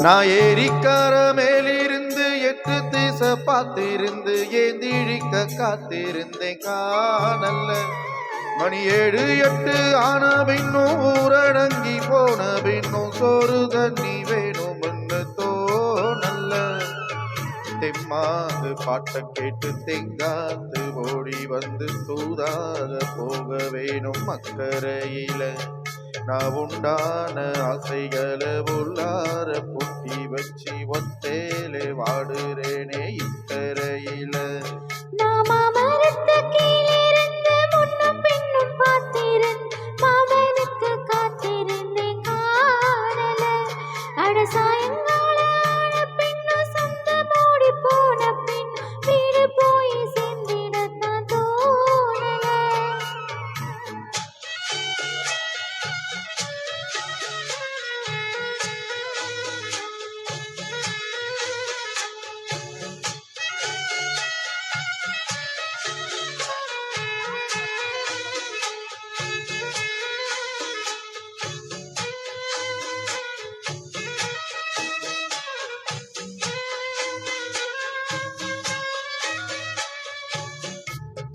நான் ஏரிக்கார மேலிருந்து 8 திசை பார்த்திருந்து ஏந்திழிக்க காத்திருந்தேன் காணல்ல. மணி 7 8 ஆன பின்னும் ஊரடங்கி போன பின்னும் சோறு தண்ணி வேணும்னு தோணல்ல. தெம்மாந்து பாட்டை கேட்டு தெங்காத்து ஓடி வந்து தூதாக போக வேணும் அக்கறையில. நான் உண்டான ஆசைகளை உள்ளார பொட்டி வச்சு ஒத்தேலே வாடுறேனே இக்கரையில.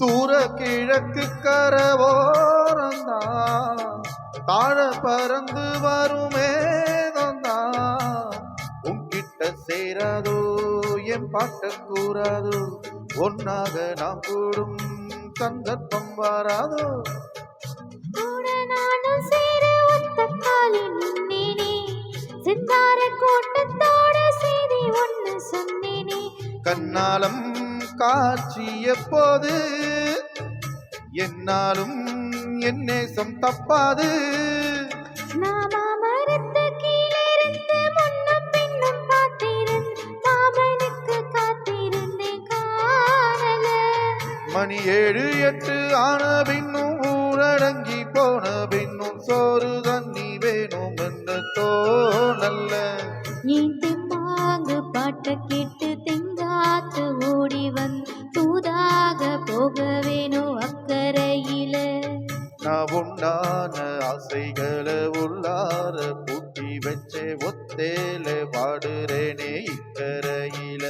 தூர கிழக்கு கரவோரந்தான் தாழ பறந்து வருமேதந்தான். உன்கிட்ட சேராதோ என் பாட்ட கூறாதோ, ஒன்னாக நாம் கூடும் சந்தர்ப்பம் வராதோ. கண்ணாலம் காட்சி எப்போது என்னாலும் என் நேசம் தப்பாது. மணி 7 8 ஆன பின்னும் ஊரடங்கி போன பின்னும் சோறு தண்ணி வேணும் என்று தோணல்ல. பாட்ட கேட்டு தெங்காத்து ஓடி வந்து தூதாக போக வேணும் அக்கறையில. நான் உண்டான ஆசைகளை உள்ளார பூட்டி வச்சே ஒத்தேல வாடுறேனே இக்கரையில.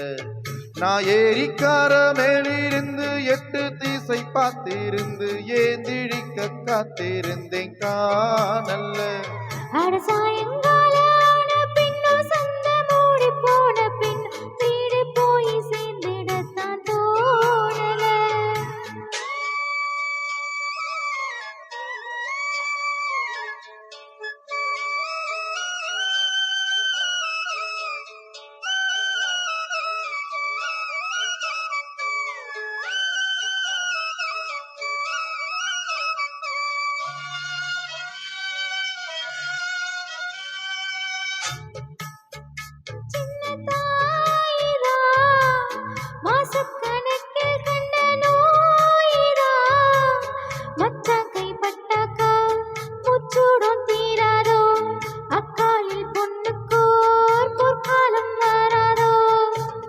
நான் ஏரிக்கார மேலிருந்து 8 திசை பார்த்திருந்து ஏந்திழிக்க காத்திருந்தேன் காணல்ல.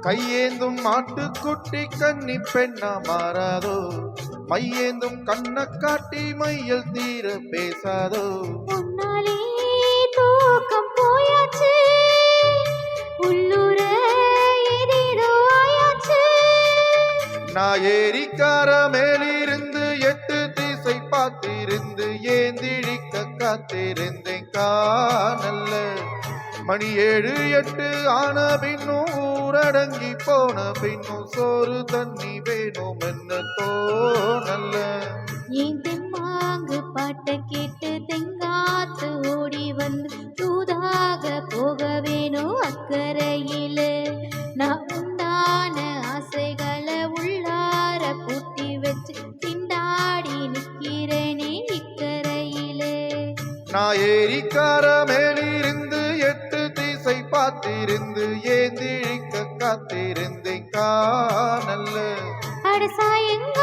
கையேந்தும் மாட்டுக்குட்டி கன்னி பெண்ணா மாறாதோ, மையேந்தும் கண்ண காட்டி மையல் தீர பேசாதோ. தூக்கம் போயாச்சு உள்ளூர ஆயாச்சு. நான் ஏரிக்கார மேலிருந்து 8 திசை பார்த்திருந்து ஏந்திழிக்க காத்திருந்தேன் காணல்ல. மணி 7 8 ஆன பின்னும் ஊரடங்கி போன பின்னும் சோறு தண்ணி வேணும் என்ன தோணல்ல. ஏன் தெம்மாங்கு பாட்ட கேட்டு தெங்காத்து ஓடி வந்து தூதாக போக வேணும் அக்கறையில. நான் உண்டான ஆசைகளை உள்ளார பூட்டி வச்சு திண்டாடி நிக்கிறேனே இக்கரையில. நான் ஏரிக்கார மேலிருந்து 8 திசை பார்த்திருந்து ஏந்திழிக்க காத்திருந்தேன் காணல்ல. அடசாயங்க